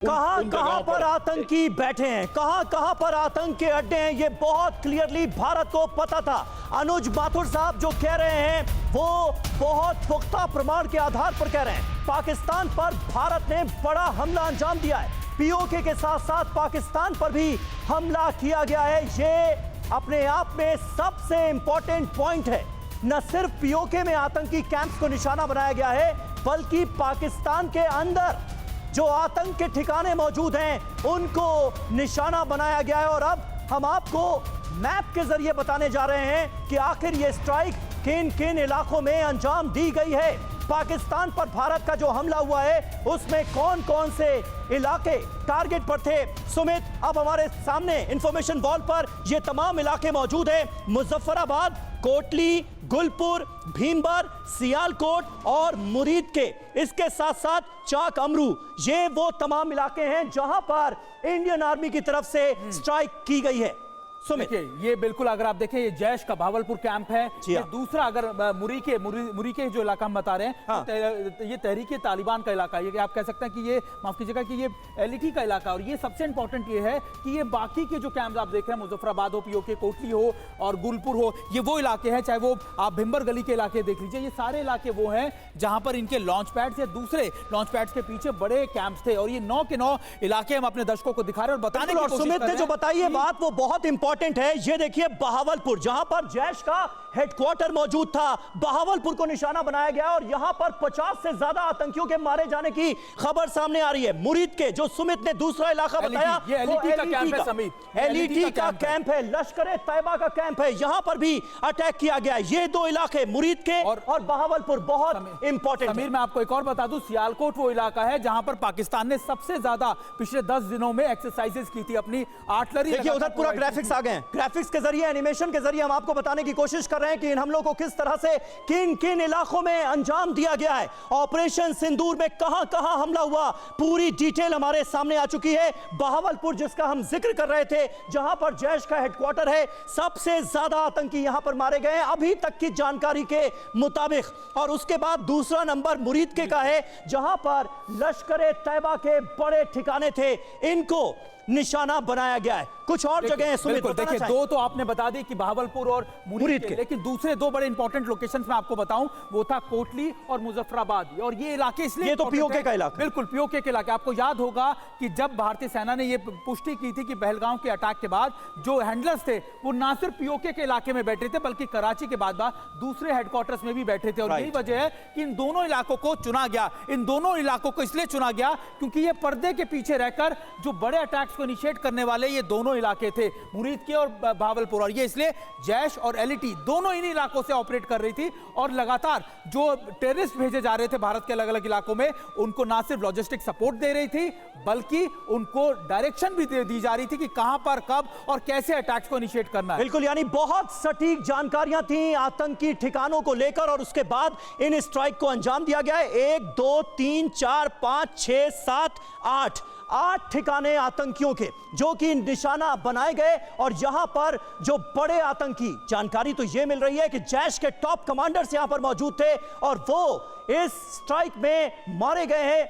कहां कहां पर आतंकी बैठे हैं, कहां कहां पर आतंक के अड्डे हैं, ये बहुत क्लियरली भारत को पता था। अनुज माथुर साहब जो कह रहे हैं वो बहुत पुख्ता प्रमाण के आधार पर कह रहे हैं। पाकिस्तान पर भारत ने बड़ा हमला अंजाम दिया है। पीओके के साथ साथ पाकिस्तान पर भी हमला किया गया है। ये अपने आप में सबसे इंपॉर्टेंट पॉइंट है। न सिर्फ पीओके में आतंकी कैंप्स को निशाना बनाया गया है, बल्कि पाकिस्तान के अंदर जो आतंक के ठिकाने मौजूद हैं उनको निशाना बनाया गया है। और अब हम आपको मैप के जरिए बताने जा रहे हैं कि आखिर ये स्ट्राइक किन किन इलाकों में अंजाम दी गई है। पाकिस्तान पर भारत का जो हमला हुआ है उसमें कौन कौन से इलाके टारगेट पर थे। सुमित, अब हमारे सामने इंफॉर्मेशन वॉल पर ये तमाम इलाके मौजूद हैं। मुजफ्फराबाद, कोटली, गुलपुर, भीमबर, सियालकोट और मुरीद के, इसके साथ साथ चाक अमरू, ये वो तमाम इलाके हैं जहां पर इंडियन आर्मी की तरफ से स्ट्राइक की गई है। देखिए, ये बिल्कुल अगर आप देखें ये जैश का भावलपुर कैंप है। ये दूसरा अगर मुरी के जो इलाका हम बता रहे हैं, हाँ। तो ये तहरीके तालिबान का इलाका है। आप कह सकते हैं कि ये, माफ कीजिएगा, कि ये एलईटी का इलाका। और ये सबसे इंपॉर्टेंट ये है कि ये बाकी के जो कैंप आप देख रहे हैं, मुजफ्फराबाद हो, पीओके, कोटली हो और गुलपुर हो, ये वो इलाके हैं। चाहे वो आप भिम्बर गली के इलाके देख लीजिए, ये सारे इलाके वो हैं जहां पर इनके लॉन्च पैड्स या दूसरे लॉन्च पैड्स के पीछे बड़े कैंप्स थे। और ये 9 के 9 इलाके हम अपने दर्शकों को दिखा रहे हैं और बताने की कोशिश कर रहे हैं। सुमित ने जो बताई है बात वो बहुत इंपॉर्टेंट है। ये देखिए बहावलपुर, जहां पर जैश का हेडक्वार्टर मौजूद था, बहावलपुर को निशाना बनाया गया और यहां पर 50 से ज्यादा आतंकियों के मारे जाने की खबर सामने आ रही है। मुरीद के जो सुमित ने दूसरा इलाका बताया, ये एलईटी का कैंप है। समीर, एलईटी का कैंप है, लश्कर तैयबा का कैंप है, यहां पर भी अटैक किया गया है। ये दो इलाके मुरीद के और बहावलपुर बहुत इंपॉर्टेंट। समीर, मैं आपको एक और बता दूं, सियालकोट वो इलाका है जहां पर पाकिस्तान ने सबसे ज्यादा पिछले 10 दिनों में एक्सरसाइजेस की थी अपनी आर्टिलरी। देखिए उधर पूरा ग्राफिक्स आ गए हैं। ग्राफिक्स के जरिए, एनिमेशन के जरिए हम आपको बताने की कोशिश कर रहे हैं कि इन हमलों को किस तरह से किन किन इलाकों में अंजाम दिया गया है। ऑपरेशन सिंदूर में कहां कहां हमला हुआ, पूरी डिटेल हमारे सामने आ चुकी है। बहावलपुर जिसका हम जिक्र कर रहे थे, जहां पर जैश का हेडक्वार्टर है, सबसे ज्यादा आतंकी यहां पर मारे गए हैं अभी तक की जानकारी के मुताबिक। और उसके बाद दूसरा नंबर मुरीद के का है, जहां पर लश्कर तैयबा के बड़े ठिकाने थे, इनको निशाना बनाया गया है। कुछ और जगह है सुमित, देखिए, दो तो आपने बता दी कि बहावलपुर और मुरीद के, लेकिन दूसरे दो बड़े इंपॉर्टेंट लोकेशंस मैं आपको बताऊं, वो था कोटली और मुजफ्फराबाद। और ये इलाके इसलिए, ये तो पीओके का इलाका, बिल्कुल पीओके के इलाके। आपको याद होगा कि जब भारतीय सेना ने ये पुष्टि की थी कि पहलगाम के अटैक के बाद जो हैंडलर्स थे वो ना सिर्फ पीओके के इलाके में बैठे थे, बल्कि कराची के बाद दूसरे हेडक्वार्टर्स में भी बैठे थे। और यही वजह है कि इन दोनों इलाकों को चुना गया। इन दोनों इलाकों को इसलिए चुना गया क्योंकि ये पर्दे के पीछे रहकर जो बड़े अटैक्स को इनिशिएट करने वाले ये दोनों इलाके थे, मुरीद के और बहावलपुर। और ये इसलिए जैश और एलईटी दोनों इन इलाकों से ऑपरेट कर रही थी। और लगातार जो टेररिस्ट भेजे जा रहे थे भारत के अलग अलग इलाकों में, उनको ना सिर्फ लॉजिस्टिक सपोर्ट दे रही थी, बल्कि उनको डायरेक्शन भी दी जा रही थी कि कहां पर, कब और कैसे अटैक्स को इनिशिएट करना है। बिल्कुल, यानी बहुत सटीक जानकारियां थी आतंकी ठिकानों को लेकर। और उसके बाद इन स्ट्राइक को अंजाम दिया गया है। 1 2 3 4 5 6 7 8 ठिकाने आतंकियों के जो कि निशाना बनाए गए। और यहां पर जो बड़े आतंकी, जानकारी तो यह मिल रही है कि जैश के टॉप कमांडर्स यहां पर मौजूद थे और वो इस स्ट्राइक में मारे गए हैं।